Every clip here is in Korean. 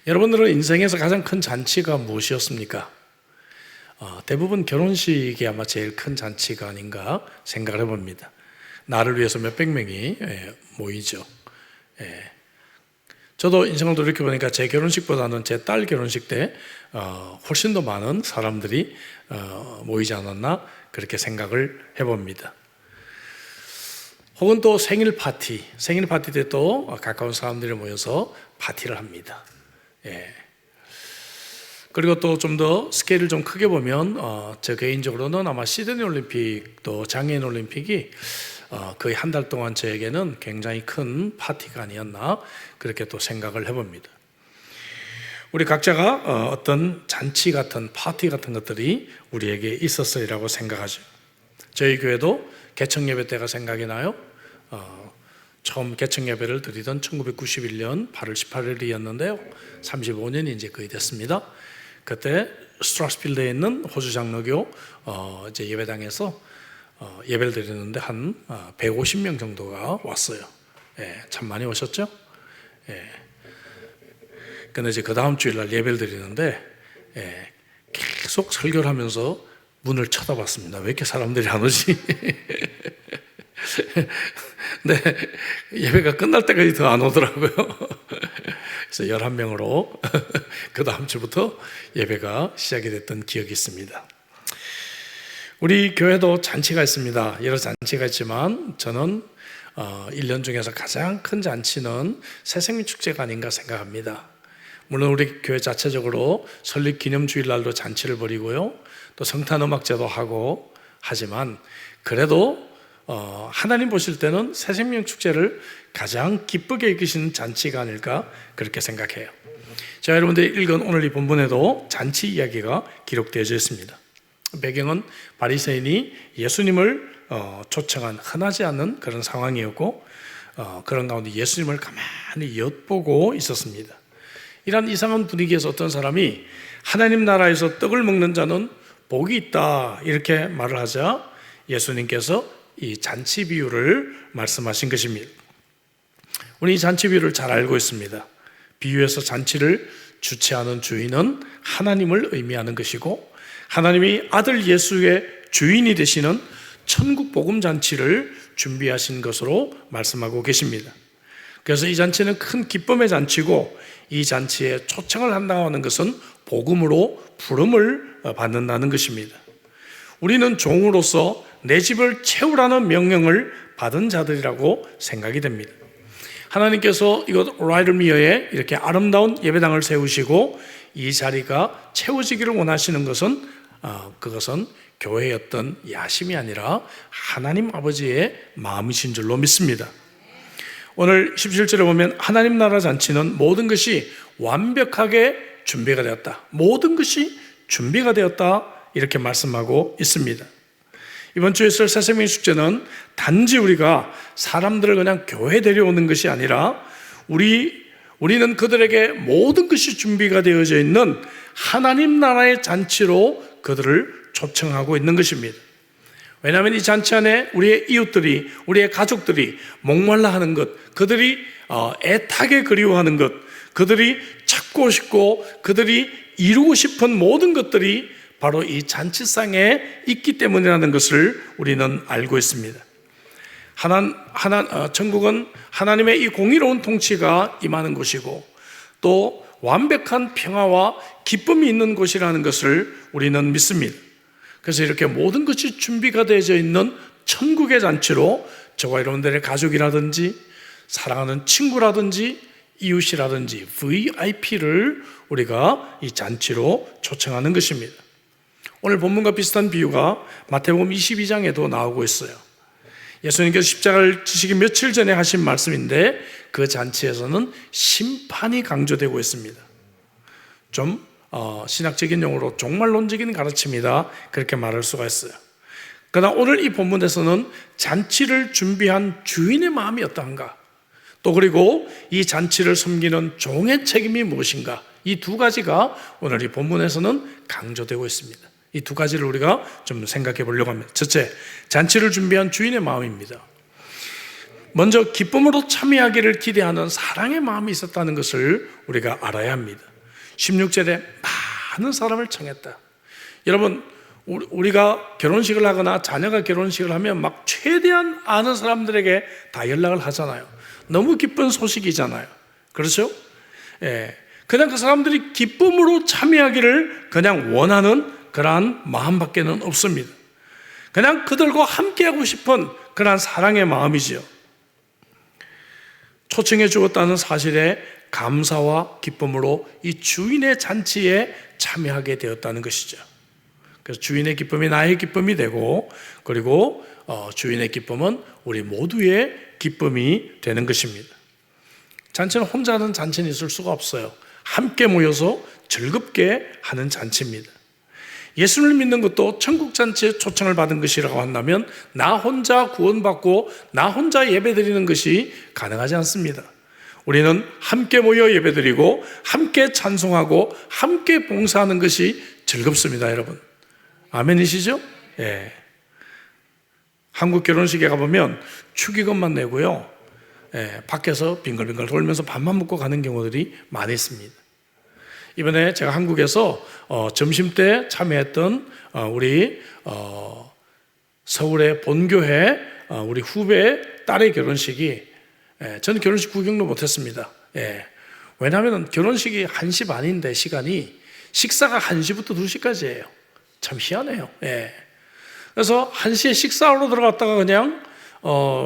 여러분들은 인생에서 가장 큰 잔치가 무엇이었습니까? 대부분 결혼식이 아마 제일 큰 잔치가 아닌가 생각을 해봅니다. 나를 위해서 몇백 명이 모이죠. 저도 인생을 돌이켜보니까 제 결혼식보다는 제 딸 결혼식 때 훨씬 더 많은 사람들이 모이지 않았나 그렇게 생각을 해봅니다. 혹은 또 생일 파티 때 또 가까운 사람들이 모여서 파티를 합니다. 그리고 또 좀 더 스케일을 좀 크게 보면 저 개인적으로는 아마 시드니 올림픽 또 장애인 올림픽이 거의 한 달 동안 저에게는 굉장히 큰 파티가 아니었나 그렇게 또 생각을 해봅니다. 우리 각자가 어떤 잔치 같은 파티 같은 것들이 우리에게 있었으리라고 생각하죠. 저희 교회도 개청 예배 때가 생각이 나요. 처음 개청 예배를 드리던 1991년 8월 18일이었는데요. 35년이 이제 거의 됐습니다. 그때 스트라스필드에 있는 호주 장로교 이제 예배당에서 예배를 드리는데 한 150명 정도가 왔어요. 참 많이 오셨죠? 근데 이제 그 다음 주일날 예배를 드리는데 계속 설교를 하면서 문을 쳐다봤습니다. 왜 이렇게 사람들이 안 오지? 네, 예배가 끝날 때까지 더 안 오더라고요. 그래서 11명으로 그 다음 주부터 예배가 시작이 됐던 기억이 있습니다. 우리 교회도 잔치가 있습니다. 여러 잔치가 있지만 저는 1년 중에서 가장 큰 잔치는 새생명 축제가 아닌가 생각합니다. 물론 우리 교회 자체적으로 설립 기념주일날도 잔치를 벌이고요, 또 성탄음악제도 하고 하지만 그래도 하나님 보실 때는 새생명 축제를 가장 기쁘게 이끄시는 잔치가 아닐까 그렇게 생각해요. 자, 여러분들이 읽은 오늘 이 본문에도 잔치 이야기가 기록되어 있습니다. 배경은 바리새인이 예수님을 초청한 흔하지 않은 그런 상황이었고 그런 가운데 예수님을 가만히 엿보고 있었습니다. 이런 이상한 분위기에서 어떤 사람이 하나님 나라에서 떡을 먹는 자는 복이 있다 이렇게 말을 하자 예수님께서 이 잔치 비유를 말씀하신 것입니다. 우리 이 잔치 비유를 잘 알고 있습니다. 비유에서 잔치를 주최하는 주인은 하나님을 의미하는 것이고 하나님이 아들 예수의 주인이 되시는 천국 복음 잔치를 준비하신 것으로 말씀하고 계십니다. 그래서 이 잔치는 큰 기쁨의 잔치고 이 잔치에 초청을 한다고 하는 것은 복음으로 부름을 받는다는 것입니다. 우리는 종으로서 내 집을 채우라는 명령을 받은 자들이라고 생각이 됩니다. 하나님께서 이곳 라이더미어에 이렇게 아름다운 예배당을 세우시고 이 자리가 채워지기를 원하시는 것은 그것은 교회의 어떤 야심이 아니라 하나님 아버지의 마음이신 줄로 믿습니다. 오늘 17절에 보면 하나님 나라 잔치는 모든 것이 완벽하게 준비가 되었다. 모든 것이 준비가 되었다 이렇게 말씀하고 있습니다. 이번 주에 있을 새생명 축제는 단지 우리가 사람들을 그냥 교회에 데려오는 것이 아니라 우리는 그들에게 모든 것이 준비가 되어져 있는 하나님 나라의 잔치로 그들을 초청하고 있는 것입니다. 왜냐하면 이 잔치 안에 우리의 이웃들이, 우리의 가족들이 목말라 하는 것, 그들이 애타게 그리워하는 것, 그들이 찾고 싶고 그들이 이루고 싶은 모든 것들이 바로 이 잔치상에 있기 때문이라는 것을 우리는 알고 있습니다. 천국은 하나님의 이 공의로운 통치가 임하는 곳이고 또 완벽한 평화와 기쁨이 있는 곳이라는 것을 우리는 믿습니다. 그래서 이렇게 모든 것이 준비가 되어져 있는 천국의 잔치로 저와 여러분들의 가족이라든지 사랑하는 친구라든지 이웃이라든지 VIP를 우리가 이 잔치로 초청하는 것입니다. 오늘 본문과 비슷한 비유가 마태복음 22장에도 나오고 있어요. 예수님께서 십자가를 지시기 며칠 전에 하신 말씀인데 그 잔치에서는 심판이 강조되고 있습니다. 좀 신학적인 용어로 종말론적인 가르침이다 그렇게 말할 수가 있어요. 그러나 오늘 이 본문에서는 잔치를 준비한 주인의 마음이 어떠한가, 또 그리고 이 잔치를 섬기는 종의 책임이 무엇인가, 이 두 가지가 오늘 이 본문에서는 강조되고 있습니다. 이 두 가지를 우리가 좀 생각해 보려고 합니다. 첫째, 잔치를 준비한 주인의 마음입니다. 먼저 기쁨으로 참여하기를 기대하는 사랑의 마음이 있었다는 것을 우리가 알아야 합니다. 16절에 많은 사람을 청했다. 여러분, 우리가 결혼식을 하거나 자녀가 결혼식을 하면 막 최대한 아는 사람들에게 다 연락을 하잖아요. 너무 기쁜 소식이잖아요. 그렇죠? 예. 그냥 그 사람들이 기쁨으로 참여하기를 그냥 원하는 그러한 마음밖에는 없습니다. 그냥 그들과 함께하고 싶은 그러한 사랑의 마음이지요. 초청해 주었다는 사실에 감사와 기쁨으로 이 주인의 잔치에 참여하게 되었다는 것이죠. 그래서 주인의 기쁨이 나의 기쁨이 되고, 그리고 주인의 기쁨은 우리 모두의 기쁨이 되는 것입니다. 잔치는 혼자 하는 잔치는 있을 수가 없어요. 함께 모여서 즐겁게 하는 잔치입니다. 예수를 믿는 것도 천국 잔치에 초청을 받은 것이라고 한다면 나 혼자 구원받고 나 혼자 예배드리는 것이 가능하지 않습니다. 우리는 함께 모여 예배드리고 함께 찬송하고 함께 봉사하는 것이 즐겁습니다, 여러분. 아멘이시죠? 예. 한국 결혼식에 가보면 축의금만 내고요, 예, 밖에서 빙글빙글 돌면서 밥만 먹고 가는 경우들이 많이 있습니다. 이번에 제가 한국에서 점심 때 참여했던 우리 서울의 본교회 우리 후배 딸의 결혼식이, 저는 결혼식 구경도 못했습니다. 예. 왜냐하면 결혼식이 1시 반인데 시간이 식사가 1시부터 2시까지예요. 참 희한해요. 예. 그래서 1시에 식사하러 들어갔다가 그냥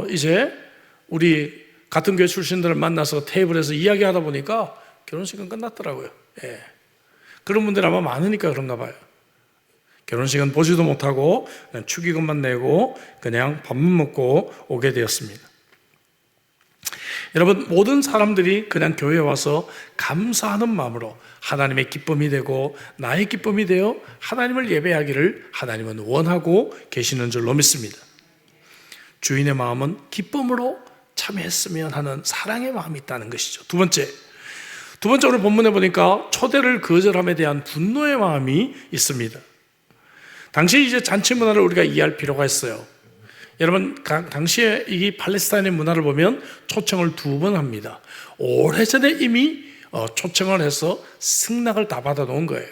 이제 우리 같은 교회 출신들을 만나서 테이블에서 이야기하다 보니까 결혼식은 끝났더라고요. 예. 그런 분들 아마 많으니까 그런가 봐요. 결혼식은 보지도 못하고 그냥 축의금만 내고 그냥 밥만 먹고 오게 되었습니다. 여러분, 모든 사람들이 그냥 교회에 와서 감사하는 마음으로 하나님의 기쁨이 되고 나의 기쁨이 되어 하나님을 예배하기를 하나님은 원하고 계시는 줄로 믿습니다. 주인의 마음은 기쁨으로 참여했으면 하는 사랑의 마음이 있다는 것이죠. 두 번째, 오늘 본문에 보니까 초대를 거절함에 대한 분노의 마음이 있습니다. 당시 이제 잔치 문화를 우리가 이해할 필요가 있어요. 여러분, 당시에 이 팔레스타인의 문화를 보면 초청을 2번 합니다. 오래전에 이미 초청을 해서 승낙을 다 받아놓은 거예요.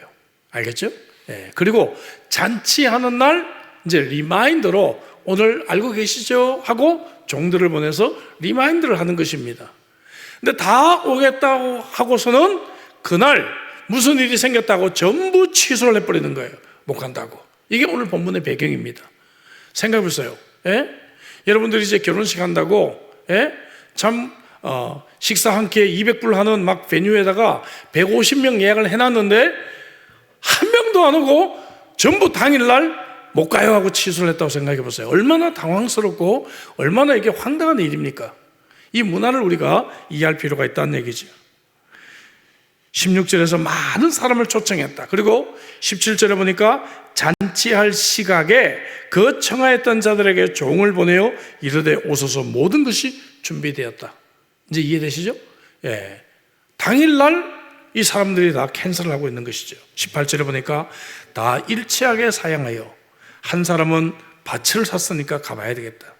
알겠죠? 예. 그리고 잔치하는 날 이제 리마인더로 오늘 알고 계시죠? 하고 종들을 보내서 리마인드를 하는 것입니다. 근데 다 오겠다고 하고서는 그날 무슨 일이 생겼다고 전부 취소를 해버리는 거예요. 못 간다고. 이게 오늘 본문의 배경입니다. 생각해 보세요. 예? 여러분들이 이제 결혼식 한다고, 예? 참 식사 한 끼에 200불 하는 막 베뉴에다가 150명 예약을 해놨는데 한 명도 안 오고 전부 당일날 못 가요 하고 취소를 했다고 생각해 보세요. 얼마나 당황스럽고 얼마나 이게 황당한 일입니까? 이 문화를 우리가 이해할 필요가 있다는 얘기죠. 16절에서 많은 사람을 초청했다. 그리고 17절에 보니까 잔치할 시각에 그 청하였던 자들에게 종을 보내어 이르되 오소서, 모든 것이 준비되었다. 이제 이해되시죠? 예. 당일날 이 사람들이 다 캔슬을 하고 있는 것이죠. 18절에 보니까 다 일치하게 사양하여 한 사람은 밭을 샀으니까 가봐야 되겠다.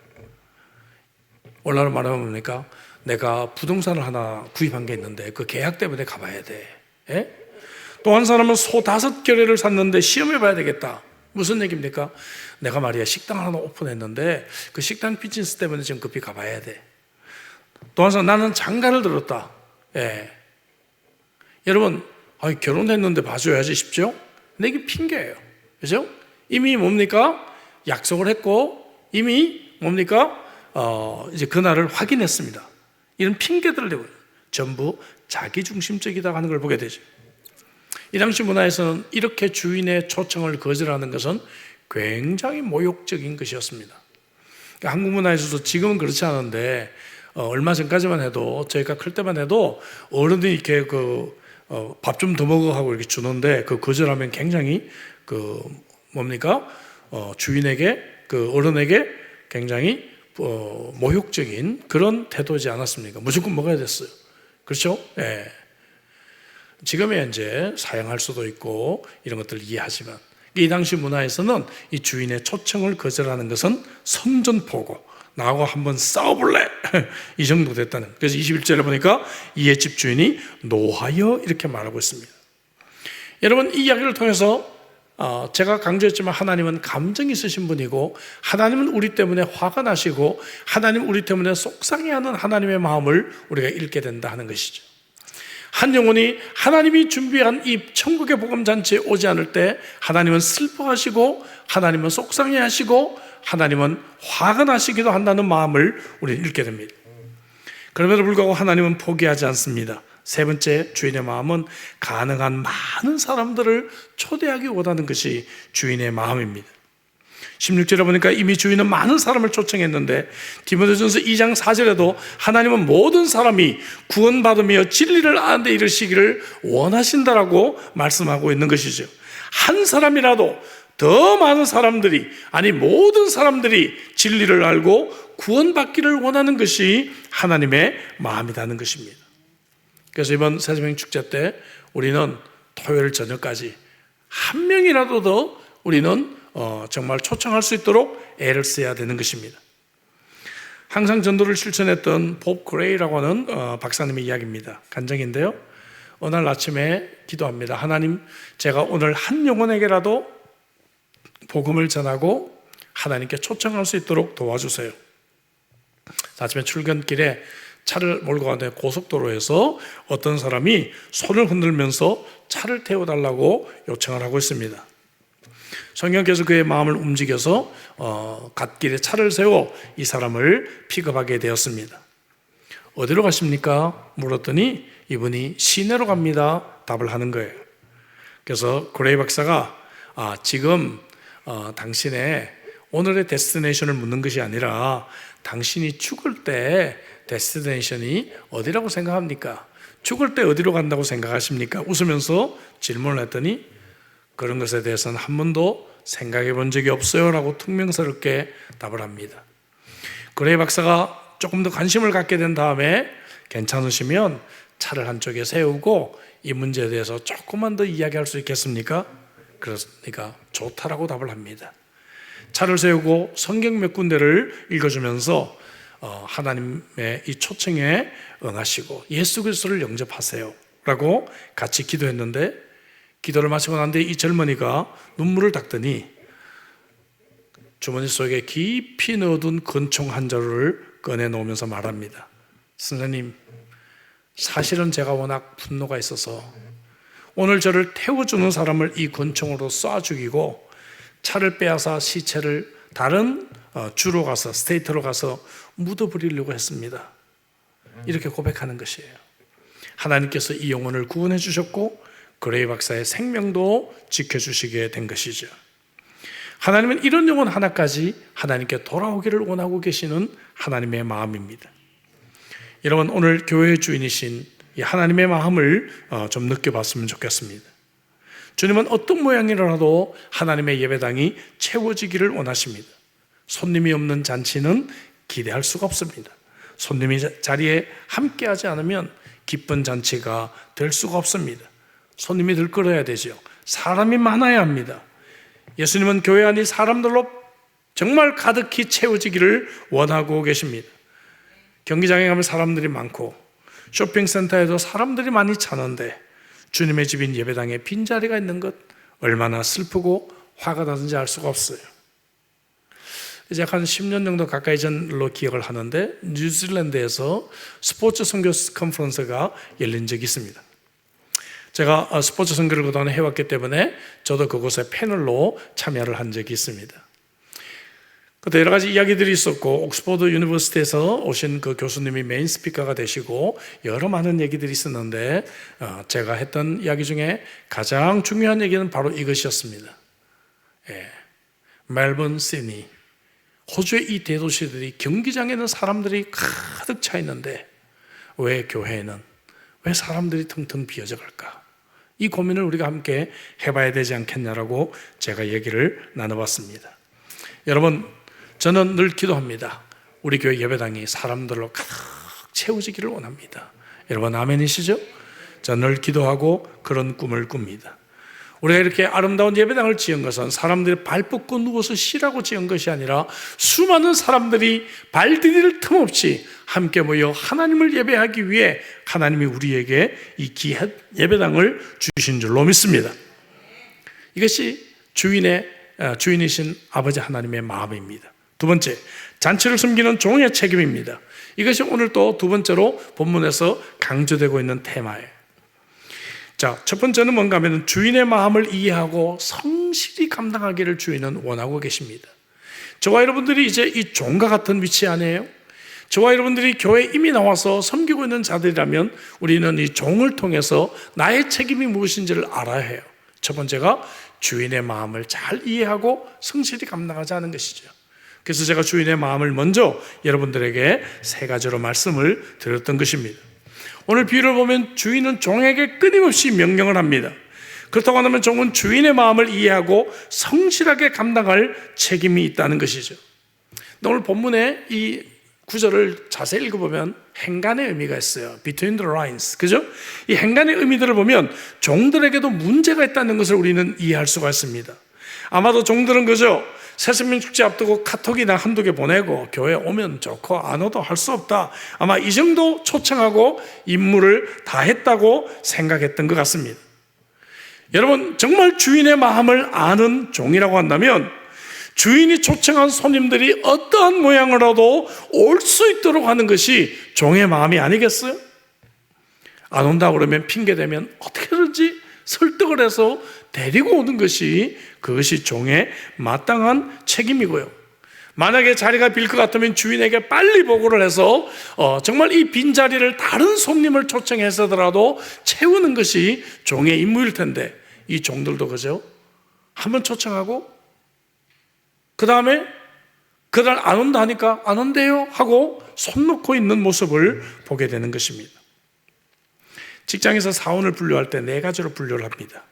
오늘날 말하면 뭡니까? 내가 부동산을 하나 구입한 게 있는데 그 계약 때문에 가봐야 돼. 예? 또 한 사람은 소 5개를 샀는데 시험해 봐야 되겠다. 무슨 얘기입니까? 내가 말이야 식당 하나 오픈했는데 그 식당 비즈니스 때문에 지금 급히 가봐야 돼. 또 한 사람, 나는 장가를 들었다. 예. 여러분, 결혼했는데 봐줘야지 싶죠? 근데 이게 핑계예요. 그죠? 이미 뭡니까? 약속을 했고 이미 뭡니까? 이제 그날을 확인했습니다. 이런 핑계들을 대고 전부 자기중심적이다 하는 걸 보게 되죠. 이 당시 문화에서는 이렇게 주인의 초청을 거절하는 것은 굉장히 모욕적인 것이었습니다. 그러니까 한국 문화에서도 지금은 그렇지 않은데 얼마 전까지만 해도, 저희가 클 때만 해도 어른들이 이렇게 밥 좀 더 먹어 하고 이렇게 주는데 그 거절하면 굉장히 뭡니까? 주인에게, 어른에게 굉장히 모욕적인 그런 태도지 않았습니까? 무조건 먹어야 됐어요. 그렇죠? 예. 지금에 이제 사양할 수도 있고 이런 것들을 이해하지만 이 당시 문화에서는 이 주인의 초청을 거절하는 것은 선전포고, 나하고 한번 싸워볼래? 이 정도 됐다는. 그래서 21절에 보니까 이에 집 주인이 노하여 이렇게 말하고 있습니다. 여러분, 이 이야기를 통해서 제가 강조했지만 하나님은 감정이 있으신 분이고, 하나님은 우리 때문에 화가 나시고, 하나님은 우리 때문에 속상해하는 하나님의 마음을 우리가 읽게 된다 하는 것이죠. 한 영혼이 하나님이 준비한 이 천국의 복음잔치에 오지 않을 때 하나님은 슬퍼하시고, 하나님은 속상해하시고, 하나님은 화가 나시기도 한다는 마음을 우리는 읽게 됩니다. 그럼에도 불구하고 하나님은 포기하지 않습니다. 세 번째, 주인의 마음은 가능한 많은 사람들을 초대하기 원하는 것이 주인의 마음입니다. 16절에 보니까 이미 주인은 많은 사람을 초청했는데, 디모데전서 2장 4절에도 하나님은 모든 사람이 구원받으며 진리를 아는 데 이르시기를 원하신다라고 말씀하고 있는 것이죠. 한 사람이라도 더 많은 사람들이, 아니 모든 사람들이 진리를 알고 구원받기를 원하는 것이 하나님의 마음이라는 것입니다. 그래서 이번 새생명 축제 때 우리는 토요일 저녁까지 한 명이라도 더 우리는 정말 초청할 수 있도록 애를 써야 되는 것입니다. 항상 전도를 실천했던 법 그레이라고 하는 박사님의 이야기입니다. 간증인데요. 어느 날 아침에 기도합니다. 하나님, 제가 오늘 한 영혼에게라도 복음을 전하고 하나님께 초청할 수 있도록 도와주세요. 아침에 출근길에 차를 몰고 가는데 고속도로에서 어떤 사람이 손을 흔들면서 차를 태워달라고 요청을 하고 있습니다. 성령께서 그의 마음을 움직여서 갓길에 차를 세워 이 사람을 픽업하게 되었습니다. 어디로 가십니까? 물었더니 이분이 시내로 갑니다. 답을 하는 거예요. 그래서 그레이 박사가 지금 당신의 오늘의 데스티네이션을 묻는 것이 아니라 당신이 죽을 때 데스티네이션이 어디라고 생각합니까? 죽을 때 어디로 간다고 생각하십니까? 웃으면서 질문을 했더니 그런 것에 대해서는 한 번도 생각해 본 적이 없어요 라고 퉁명스럽게 답을 합니다. 그레이 박사가 조금 더 관심을 갖게 된 다음에 괜찮으시면 차를 한쪽에 세우고 이 문제에 대해서 조금만 더 이야기할 수 있겠습니까? 그러니까 좋다라고 답을 합니다. 차를 세우고 성경 몇 군데를 읽어주면서 하나님의 이 초청에 응하시고 예수 그리스도를 영접하세요 라고 같이 기도했는데, 기도를 마치고 난 뒤에 이 젊은이가 눈물을 닦더니 주머니 속에 깊이 넣어둔 권총 한 자루를 꺼내놓으면서 말합니다. 선생님, 사실은 제가 워낙 분노가 있어서 오늘 저를 태워주는 사람을 이 권총으로 쏴 죽이고 차를 빼앗아 시체를 다른 주로 가서, 스테이트로 가서 묻어버리려고 했습니다. 이렇게 고백하는 것이에요. 하나님께서 이 영혼을 구원해 주셨고 그레이 박사의 생명도 지켜주시게 된 것이죠. 하나님은 이런 영혼 하나까지 하나님께 돌아오기를 원하고 계시는 하나님의 마음입니다. 여러분, 오늘 교회의 주인이신 이 하나님의 마음을 좀 느껴봤으면 좋겠습니다. 주님은 어떤 모양이라도 하나님의 예배당이 채워지기를 원하십니다. 손님이 없는 잔치는 기대할 수가 없습니다. 손님이 자리에 함께하지 않으면 기쁜 잔치가 될 수가 없습니다. 손님이 들끓어야 되죠. 사람이 많아야 합니다. 예수님은 교회 안이 사람들로 정말 가득히 채워지기를 원하고 계십니다. 경기장에 가면 사람들이 많고 쇼핑센터에도 사람들이 많이 차는데 주님의 집인 예배당에 빈자리가 있는 것 얼마나 슬프고 화가 나는지 알 수가 없어요. 이제 한 10년 정도 가까이 전로 기억을 하는데 뉴질랜드에서 스포츠 선교 컨퍼런스가 열린 적이 있습니다. 제가 스포츠 선교를 그동안 해왔기 때문에 저도 그곳에 패널로 참여를 한 적이 있습니다. 그때 여러 가지 이야기들이 있었고 옥스퍼드 유니버시티에서 오신 그 교수님이 메인 스피커가 되시고 여러 많은 얘기들이 있었는데 제가 했던 이야기 중에 가장 중요한 얘기는 바로 이것이었습니다. 멜번, 시드니, 호주의 이 대도시들이 경기장에는 사람들이 가득 차 있는데 왜 교회에는 왜 사람들이 텅텅 비어져 갈까? 이 고민을 우리가 함께 해봐야 되지 않겠냐라고 제가 얘기를 나눠봤습니다. 여러분, 저는 늘 기도합니다. 우리 교회 예배당이 사람들로 가득 채워지기를 원합니다. 여러분 아멘이시죠? 저는 늘 기도하고 그런 꿈을 꿉니다. 우리가 이렇게 아름다운 예배당을 지은 것은 사람들이 발 뻗고 누워서 쉬라고 지은 것이 아니라 수많은 사람들이 발 디딜 틈 없이 함께 모여 하나님을 예배하기 위해 하나님이 우리에게 이 귀한 예배당을 주신 줄로 믿습니다. 이것이 주인이신 아버지 하나님의 마음입니다. 두 번째, 잔치를 섬기는 종의 책임입니다. 이것이 오늘 또 두 번째로 본문에서 강조되고 있는 테마예요. 자, 첫 번째는 뭔가 하면 주인의 마음을 이해하고 성실히 감당하기를 주인은 원하고 계십니다. 저와 여러분들이 이제 이 종과 같은 위치 아니에요? 저와 여러분들이 교회에 이미 나와서 섬기고 있는 자들이라면 우리는 이 종을 통해서 나의 책임이 무엇인지를 알아야 해요. 첫 번째가 주인의 마음을 잘 이해하고 성실히 감당하자는 것이죠. 그래서 제가 주인의 마음을 먼저 여러분들에게 세 가지로 말씀을 드렸던 것입니다. 오늘 비유를 보면 주인은 종에게 끊임없이 명령을 합니다. 그렇다고 하면 종은 주인의 마음을 이해하고 성실하게 감당할 책임이 있다는 것이죠. 오늘 본문에 이 구절을 자세히 읽어보면 행간의 의미가 있어요. Between the lines, 그죠? 이 행간의 의미들을 보면 종들에게도 문제가 있다는 것을 우리는 이해할 수가 있습니다. 아마도 종들은 그죠? 새생명 축제 앞두고 카톡이나 한두 개 보내고 교회 오면 좋고 안 오도 할 수 없다, 아마 이 정도 초청하고 임무를 다 했다고 생각했던 것 같습니다. 여러분, 정말 주인의 마음을 아는 종이라고 한다면 주인이 초청한 손님들이 어떠한 모양으로도 올 수 있도록 하는 것이 종의 마음이 아니겠어요? 안 온다 그러면 핑계대면 어떻게든지 설득을 해서 데리고 오는 것이, 그것이 종의 마땅한 책임이고요. 만약에 자리가 빌 것 같으면 주인에게 빨리 보고를 해서 정말 이 빈자리를 다른 손님을 초청해서라도 채우는 것이 종의 임무일 텐데, 이 종들도 그죠? 한번 초청하고 그 다음에 그날 안 온다 하니까 안 온대요 하고 손 놓고 있는 모습을 보게 되는 것입니다. 직장에서 사원을 분류할 때 네 가지로 분류를 합니다.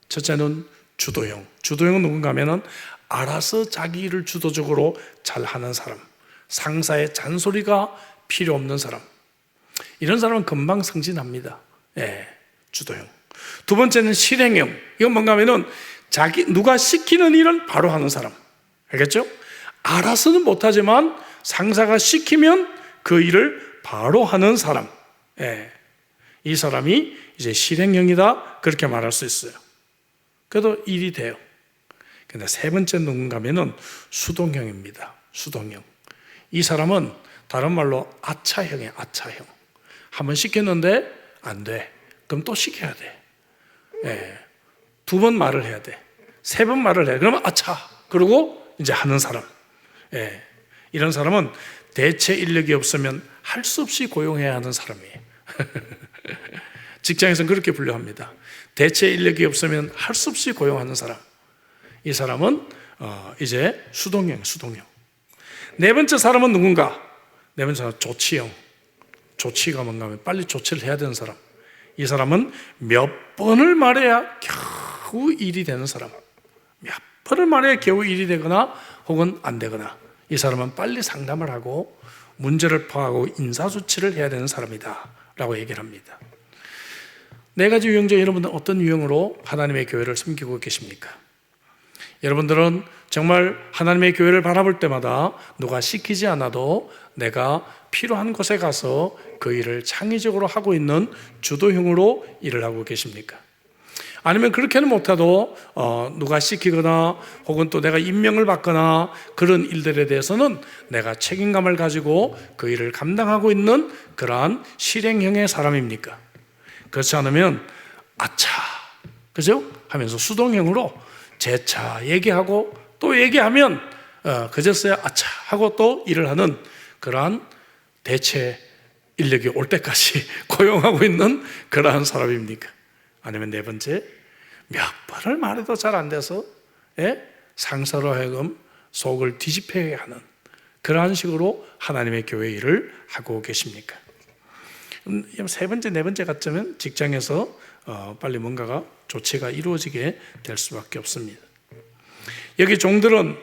첫째는 주도형. 주도형은 누군가 하면은 알아서 자기 일을 주도적으로 잘하는 사람, 상사의 잔소리가 필요 없는 사람, 이런 사람은 금방 승진합니다. 주도형. 두 번째는 실행형. 이건 뭔가 하면은 누가 시키는 일은 바로 하는 사람. 알겠죠? 알아서는 못하지만 상사가 시키면 그 일을 바로 하는 사람. 이 사람이 이제 실행형이다, 그렇게 말할 수 있어요. 그래도 일이 돼요. 근데 세 번째 누군가 하면은 수동형입니다. 수동형. 이 사람은 다른 말로 아차형이에요. 아차형. 한번 시켰는데 안 돼, 그럼 또 시켜야 돼. 두 번 말을 해야 돼. 세 번 말을 해. 그러면 아차. 그러고 이제 하는 사람. 이런 사람은 대체 인력이 없으면 할 수 없이 고용해야 하는 사람이에요. 직장에서는 그렇게 분류합니다. 대체 인력이 없으면 할 수 없이 고용하는 사람. 이 사람은 이제 수동형. 네 번째 사람은 누군가? 네 번째 사람은 조치형. 조치가 뭔가 하면 빨리 조치를 해야 되는 사람. 이 사람은 몇 번을 말해야 겨우 일이 되는 사람. 몇 번을 말해야 겨우 일이 되거나 혹은 안 되거나, 이 사람은 빨리 상담을 하고 문제를 파악하고 인사조치를 해야 되는 사람이다 라고 얘기를 합니다. 네 가지 유형 중에 여러분들은 어떤 유형으로 하나님의 교회를 섬기고 계십니까? 여러분들은 정말 하나님의 교회를 바라볼 때마다 누가 시키지 않아도 내가 필요한 곳에 가서 그 일을 창의적으로 하고 있는 주도형으로 일을 하고 계십니까? 아니면 그렇게는 못해도 누가 시키거나 혹은 또 내가 임명을 받거나 그런 일들에 대해서는 내가 책임감을 가지고 그 일을 감당하고 있는 그러한 실행형의 사람입니까? 그렇지 않으면 아차, 그죠? 하면서 수동형으로 재차 얘기하고 또 얘기하면 그제서야 아차 하고 또 일을 하는 그러한 대체 인력이 올 때까지 고용하고 있는 그러한 사람입니까? 아니면 네 번째, 몇 번을 말해도 잘 안 돼서 상사로 하여금 속을 뒤집혀야 하는 그러한 식으로 하나님의 교회 일을 하고 계십니까? 세 번째, 네 번째 같으면 직장에서 빨리 뭔가가 조치가 이루어지게 될 수밖에 없습니다. 여기 종들은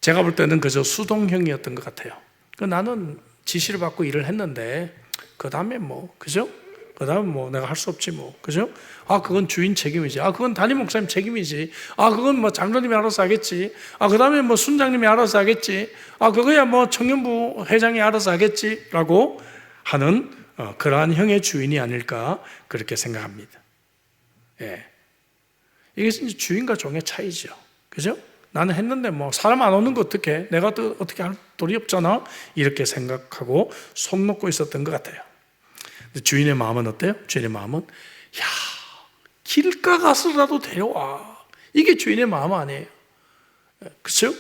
제가 볼 때는 그저 수동형이었던 것 같아요. 나는 지시를 받고 일을 했는데 그 다음에 뭐, 그죠? 그 다음에 뭐 내가 할 수 없지 뭐, 그죠? 그건 주인 책임이지. 그건 담임 목사님 책임이지. 그건 뭐 장로님이 알아서 하겠지. 그 다음에 뭐 순장님이 알아서 하겠지. 그거야 뭐 청년부 회장이 알아서 하겠지. 라고 하는 그러한 형의 주인이 아닐까 그렇게 생각합니다. 이게 이제 주인과 종의 차이죠. 그죠? 나는 했는데 뭐 사람 안 오는 거 어떡해? 내가 또 어떻게 할 도리 없잖아? 이렇게 생각하고 손 놓고 있었던 것 같아요. 근데 주인의 마음은 어때요? 주인의 마음은 야, 길가 가서라도 데려와. 이게 주인의 마음 아니에요. 그렇죠?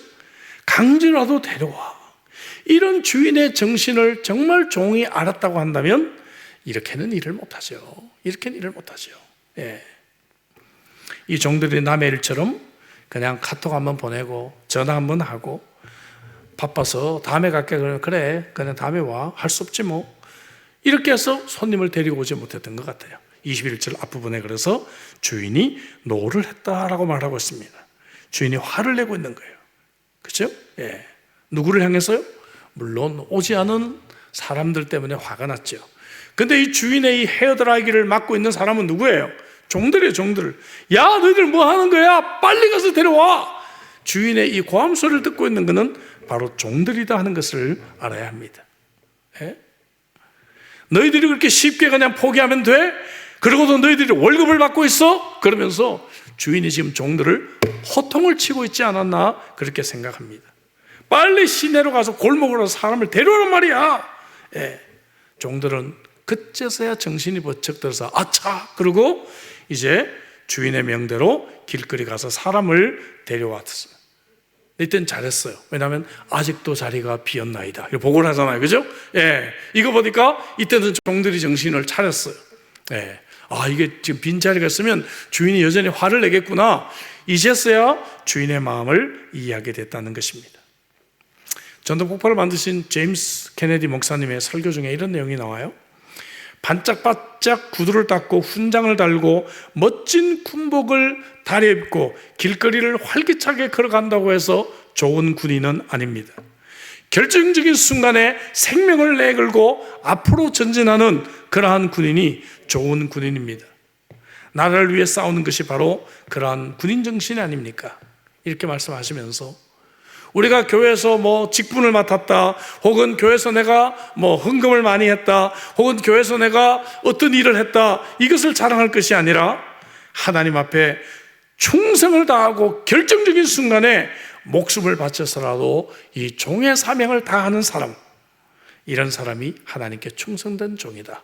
강제로라도 데려와. 이런 주인의 정신을 정말 종이 알았다고 한다면 이렇게는 일을 못하죠. 이렇게는 일을 못하죠. 예. 이 종들이 남의 일처럼 그냥 카톡 한번 보내고 전화 한번 하고 바빠서 다음에 갈게 그러면 그래 그냥 다음에 와 할 수 없지 뭐 이렇게 해서 손님을 데리고 오지 못했던 것 같아요. 21절 앞부분에 그래서 주인이 노를 했다라고 말하고 있습니다. 주인이 화를 내고 있는 거예요. 그렇죠? 예. 누구를 향해서요? 물론 오지 않은 사람들 때문에 화가 났죠. 근데 이 주인의 이 헤어드라이기를 맡고 있는 사람은 누구예요? 종들이에요, 종들. 야, 너희들 뭐 하는 거야? 빨리 가서 데려와. 주인의 이 고함 소리를 듣고 있는 것은 바로 종들이다 하는 것을 알아야 합니다. 예? 너희들이 그렇게 쉽게 그냥 포기하면 돼? 그러고도 너희들이 월급을 받고 있어? 그러면서 주인이 지금 종들을 호통을 치고 있지 않았나 그렇게 생각합니다. 빨리 시내로 가서 골목으로 가서 사람을 데려오란 말이야. 예. 종들은 그제서야 정신이 번쩍 들어서 아차! 그러고 이제 주인의 명대로 길거리 가서 사람을 데려왔어요. 이때는 잘했어요. 왜냐하면 아직도 자리가 비었나이다. 이거 보고를 하잖아요. 그죠? 예. 이거 보니까 이때는 종들이 정신을 차렸어요. 예. 아, 이게 지금 빈자리가 있으면 주인이 여전히 화를 내겠구나. 이제서야 주인의 마음을 이해하게 됐다는 것입니다. 전도 폭발을 만드신 제임스 케네디 목사님의 설교 중에 이런 내용이 나와요. 반짝반짝 구두를 닦고 훈장을 달고 멋진 군복을 다리에 입고 길거리를 활기차게 걸어간다고 해서 좋은 군인은 아닙니다. 결정적인 순간에 생명을 내걸고 앞으로 전진하는 그러한 군인이 좋은 군인입니다. 나라를 위해 싸우는 것이 바로 그러한 군인 정신이 아닙니까? 이렇게 말씀하시면서 우리가 교회에서 뭐 직분을 맡았다, 혹은 교회에서 내가 뭐 헌금을 많이 했다, 혹은 교회에서 내가 어떤 일을 했다, 이것을 자랑할 것이 아니라 하나님 앞에 충성을 다하고 결정적인 순간에 목숨을 바쳐서라도 이 종의 사명을 다하는 사람, 이런 사람이 하나님께 충성된 종이다.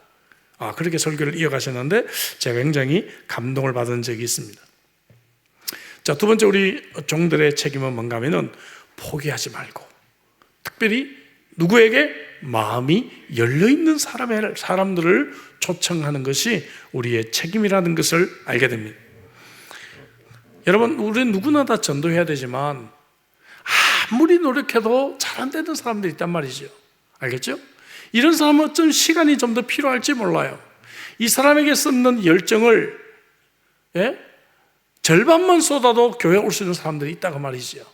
그렇게 설교를 이어가셨는데 제가 굉장히 감동을 받은 적이 있습니다. 자, 두 번째 우리 종들의 책임은 뭔가 하면은 포기하지 말고, 특별히 누구에게? 마음이 열려있는 사람들을 초청하는 것이 우리의 책임이라는 것을 알게 됩니다. 여러분, 우리는 누구나 다 전도해야 되지만 아무리 노력해도 잘 안 되는 사람들이 있단 말이죠. 알겠죠? 이런 사람은 좀 시간이 좀 더 필요할지 몰라요. 이 사람에게 쏟는 열정을 절반만 쏟아도 교회에 올 수 있는 사람들이 있다고 말이죠.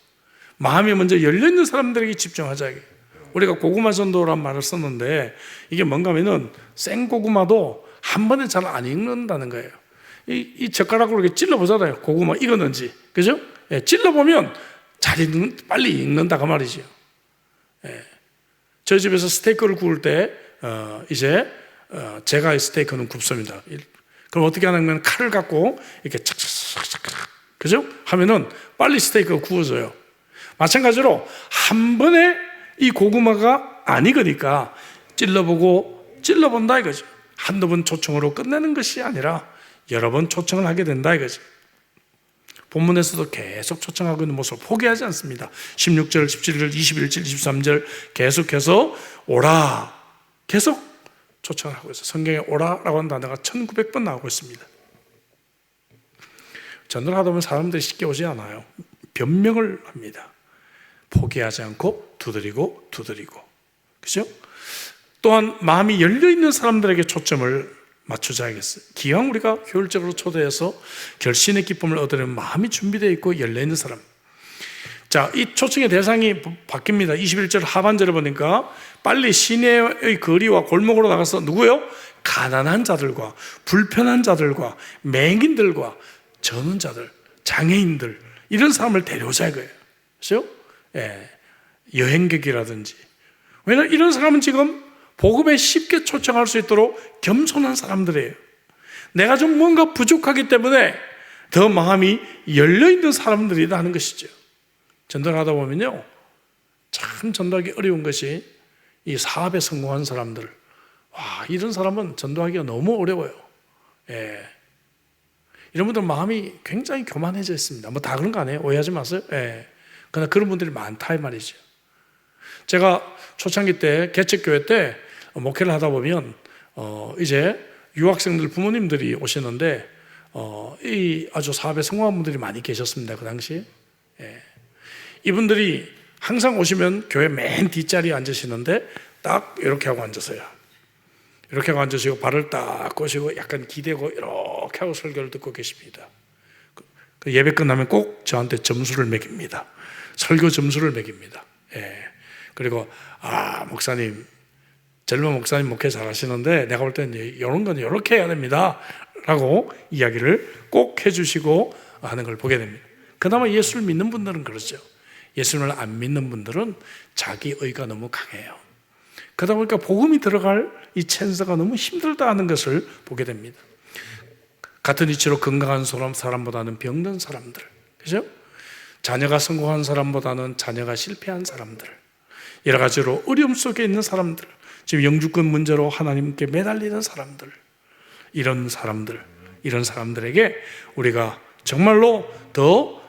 마음이 먼저 열려있는 사람들에게 집중하자. 우리가 고구마 전도란 말을 썼는데 이게 뭔가 하면은 생고구마도 한 번에 잘 안 익는다는 거예요. 이 젓가락으로 이렇게 찔러보잖아요. 고구마 익었는지. 그죠? 예, 찔러보면 빨리 익는다고 말이죠. 예. 저희 집에서 스테이크를 구울 때, 제가 이 스테이크는 굽습니다. 그럼 어떻게 하냐면 칼을 갖고 이렇게 착착착착, 그죠? 하면은 빨리 스테이크가 구워져요. 마찬가지로 한 번에 이 고구마가 안 익으니까 찔러본다 이거죠. 한두 번 초청으로 끝내는 것이 아니라 여러 번 초청을 하게 된다 이거죠. 본문에서도 계속 초청하고 있는 모습을 포기하지 않습니다. 16절, 17절, 21절, 23절 계속해서 오라 계속 초청을 하고 있어요. 성경에 오라라고 하는 단어가 1900번 나오고 있습니다. 전도를 하다 보면 사람들이 쉽게 오지 않아요. 변명을 합니다. 포기하지 않고 두드리고 그죠? 또한 마음이 열려있는 사람들에게 초점을 맞추자야겠어요. 기왕 우리가 효율적으로 초대해서 결신의 기쁨을 얻으려면 마음이 준비되어 있고 열려있는 사람. 자, 이 초청의 대상이 바뀝니다. 21절 하반절에 보니까 빨리 시내의 거리와 골목으로 나가서 누구요? 가난한 자들과 불편한 자들과 맹인들과 저는 자들, 장애인들, 이런 사람을 데려오자 이거예요. 그렇죠? 예, 여행객이라든지. 왜냐하면 이런 사람은 지금 복음에 쉽게 초청할 수 있도록 겸손한 사람들이에요. 내가 좀 뭔가 부족하기 때문에 더 마음이 열려있는 사람들이다 하는 것이죠. 전도를 하다 보면요, 참 전도하기 어려운 것이 이 사업에 성공한 사람들, 이런 사람은 전도하기가 너무 어려워요. 예. 이런 분들 마음이 굉장히 교만해져 있습니다. 뭐 다 그런 거 아니에요? 오해하지 마세요. 예. 그러나 그런 분들이 많다 이 말이죠. 제가 초창기 때 개척교회 때 목회를 하다 보면 이제 유학생들 부모님들이 오시는데 이 아주 사업에 성공한 분들이 많이 계셨습니다. 그 당시에. 예. 이분들이 항상 오시면 교회 맨 뒷자리에 앉으시는데 딱 이렇게 하고 앉으세요. 이렇게 하고 앉으시고 발을 딱 꼬시고 약간 기대고 이렇게 하고 설교를 듣고 계십니다. 그 예배 끝나면 꼭 저한테 점수를 매깁니다. 설교 점수를 매깁니다. 예. 그리고 목사님, 젊은 목사님 목회 잘하시는데 내가 볼 때는 이런 건 이렇게 해야 됩니다 라고 이야기를 꼭 해주시고 하는 걸 보게 됩니다. 그나마 예수를 믿는 분들은 그렇죠. 예수를 안 믿는 분들은 자기 의가 너무 강해요. 그러다 보니까 복음이 들어갈 이 찬스가 너무 힘들다 하는 것을 보게 됩니다. 같은 이치로 건강한 사람보다는 병든 사람들, 그죠? 자녀가 성공한 사람보다는 자녀가 실패한 사람들, 여러 가지로 어려움 속에 있는 사람들, 지금 영주권 문제로 하나님께 매달리는 사람들, 이런 사람들에게 우리가 정말로 더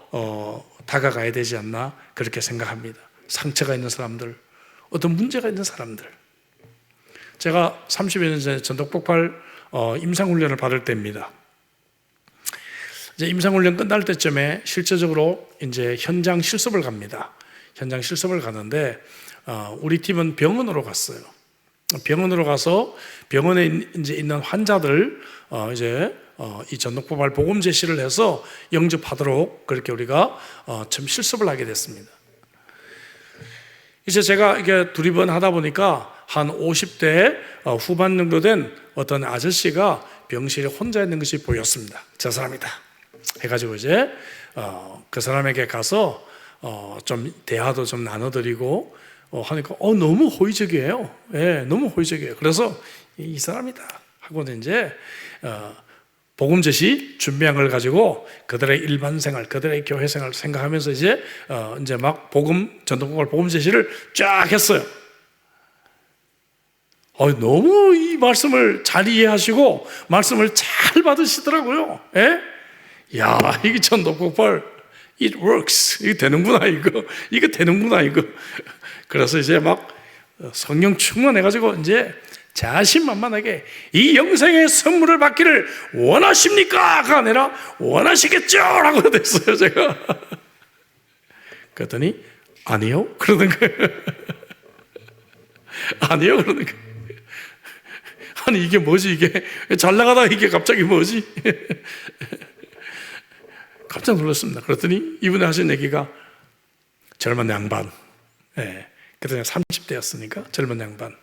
다가가야 되지 않나 그렇게 생각합니다. 상처가 있는 사람들, 어떤 문제가 있는 사람들. 제가 30여 년 전에 전독폭발 임상훈련을 받을 때입니다. 이제 임상훈련 끝날 때쯤에 실제적으로 이제 현장 실습을 갑니다. 현장 실습을 가는데 우리 팀은 병원으로 갔어요. 병원으로 가서 병원에 이제 있는 환자들 이 전독폭발 복음 제시를 해서 영접하도록 그렇게 우리가 처음 실습을 하게 됐습니다. 이제 제가 이게 두리번 하다 보니까 한 50대 후반 정도 된 어떤 아저씨가 병실에 혼자 있는 것이 보였습니다. 저 사람이다 해가지고 이제 그 사람에게 가서 좀 대화도 좀 나눠드리고 하니까 너무 호의적이에요. 예, 너무 호의적이에요. 그래서 이 사람이다 하고는 이제 복음 제시 준비한 걸 가지고 그들의 일반 생활, 그들의 교회 생활 생각하면서 이제 막 전도폭발 복음 제시를 쫙 했어요. 너무 이 말씀을 잘 이해하시고 말씀을 잘 받으시더라고요. 예? 야, 이게 전도폭발 it works. 이게 되는구나 이거 되는구나 이거. 그래서 이제 막 성령 충만해가지고 이제 자신만만하게 이 영생의 선물을 받기를 원하십니까?가 아니라 원하시겠죠? 라고 됐어요 제가. 그랬더니 아니요 그러는 거예요. 아니요 그러는 거예요. 아니 이게 뭐지 이게 잘 나가다가 이게 갑자기 뭐지? 깜짝 놀랐습니다. 그랬더니 이분이 하신 얘기가 젊은 양반, 그때 30대였으니까 젊은 양반,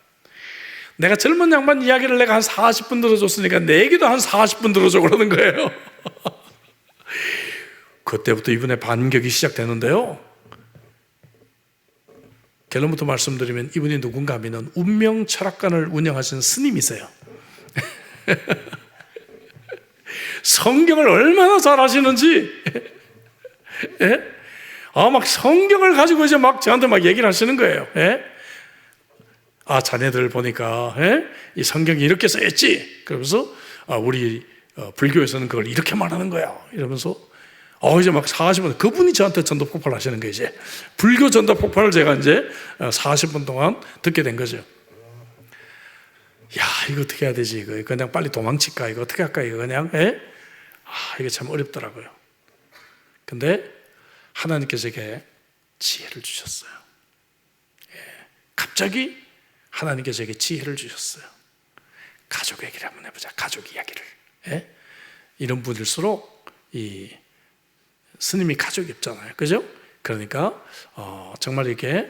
내가 젊은 양반 이야기를 내가 한 40분 들어줬으니까 내 얘기도 한 40분 들어줘 그러는 거예요. 그때부터 이분의 반격이 시작되는데요, 결론부터 말씀드리면 이분이 누군가 하면 운명 철학관을 운영하신 스님이세요. 성경을 얼마나 잘 아시는지, 막 성경을 가지고 이제 막 저한테 막 얘기를 하시는 거예요. 자네들 보니까 이 성경이 이렇게 써있지. 그러면서 우리 불교에서는 그걸 이렇게 말하는 거야. 이러면서 이제 막 40분 그분이 저한테 전도폭발 하시는 거예요. 이제 불교 전도폭발을 제가 이제 40분 동안 듣게 된 거죠. 야, 이거 어떻게 해야 되지? 이거 그냥 빨리 도망칠까? 이거 어떻게 할까? 이거 그냥 이게 참 어렵더라고요. 근데 하나님께서 제게 지혜를 주셨어요. 갑자기 하나님께서 제게 지혜를 주셨어요. 가족 얘기를 한번 해보자. 가족 이야기를. 이런 분일수록 이 스님이 가족이 없잖아요. 그죠? 그러니까 정말 이렇게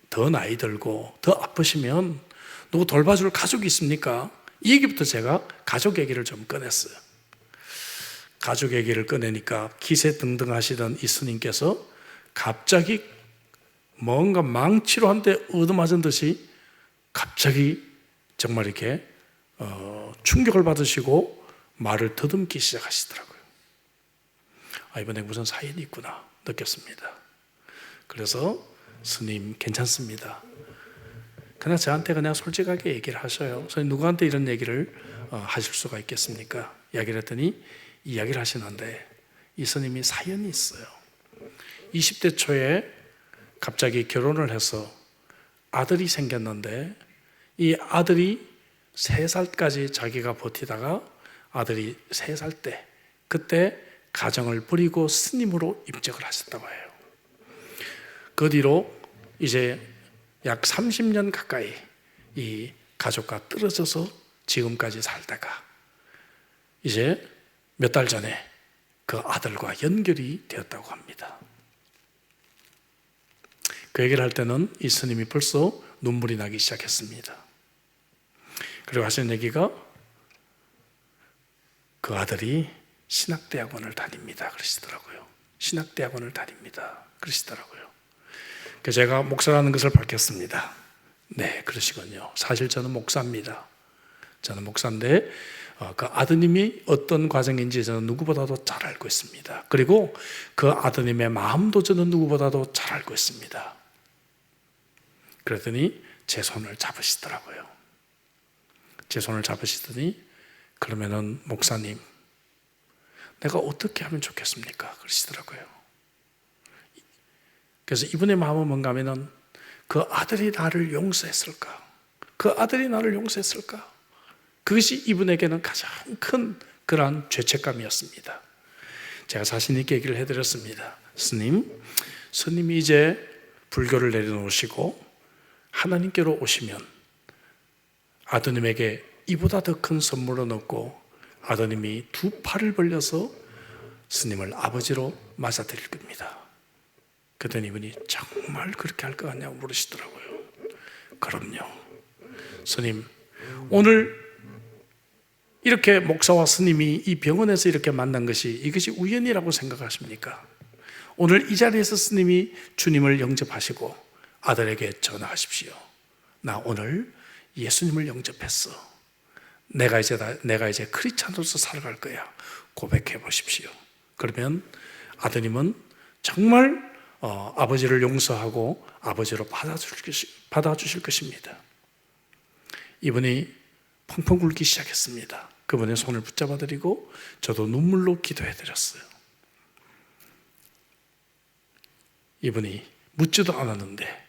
더 나이 들고 더 아프시면 누구 돌봐줄 가족이 있습니까? 이 얘기부터 제가 가족 얘기를 좀 꺼냈어요. 가족 얘기를 꺼내니까 기세등등 하시던 이 스님께서 갑자기 뭔가 망치로 한 대 얻어맞은 듯이 갑자기 정말 이렇게 충격을 받으시고 말을 더듬기 시작하시더라고요. 이번에 무슨 사연이 있구나 느꼈습니다. 그래서 스님 괜찮습니다. 그냥 저한테 그냥 솔직하게 얘기를 하셔요. 저희 누구한테 이런 얘기를 하실 수가 있겠습니까? 이야기를 했더니 이야기를 하시는데 이 스님이 사연이 있어요. 20대 초에 갑자기 결혼을 해서 아들이 생겼는데 이 아들이 3살까지 자기가 버티다가 아들이 3살 때 그때 가정을 버리고 스님으로 입적을 하셨다고 해요. 그 뒤로 이제 약 30년 가까이 이 가족과 떨어져서 지금까지 살다가 이제 몇 달 전에 그 아들과 연결이 되었다고 합니다. 그 얘기를 할 때는 이 스님이 벌써 눈물이 나기 시작했습니다. 그리고 하시는 얘기가 그 아들이 신학대학원을 다닙니다 그러시더라고요. 신학대학원을 다닙니다 그러시더라고요. 그래서 제가 목사라는 것을 밝혔습니다. 네, 그러시군요. 사실 저는 목사입니다. 저는 목사인데 그 아드님이 어떤 과정인지 저는 누구보다도 잘 알고 있습니다. 그리고 그 아드님의 마음도 저는 누구보다도 잘 알고 있습니다. 그랬더니 제 손을 잡으시더라고요. 제 손을 잡으시더니 그러면은 목사님 내가 어떻게 하면 좋겠습니까? 그러시더라고요. 그래서 이분의 마음은 뭔가 하면은 그 아들이 나를 용서했을까? 그 아들이 나를 용서했을까? 그것이 이분에게는 가장 큰 그러한 죄책감이었습니다. 제가 자신 있게 얘기를 해드렸습니다. 스님이 이제 불교를 내려놓으시고 하나님께로 오시면 아드님에게 이보다 더 큰 선물을 얻고 아드님이 2 팔을 벌려서 스님을 아버지로 맞아드릴 겁니다. 그랬더니 이분이 정말 그렇게 할 것 같냐고 물으시더라고요. 그럼요. 스님, 오늘 이렇게 목사와 스님이 이 병원에서 이렇게 만난 것이 이것이 우연이라고 생각하십니까? 오늘 이 자리에서 스님이 주님을 영접하시고 아들에게 전화하십시오. 나 오늘 예수님을 영접했어. 내가 이제 크리스찬으로서 살아갈 거야. 고백해 보십시오. 그러면 아드님은 정말 아버지를 용서하고 아버지로 받아주실 것입니다. 이분이 펑펑 울기 시작했습니다. 그분의 손을 붙잡아 드리고 저도 눈물로 기도해 드렸어요. 이분이 묻지도 않았는데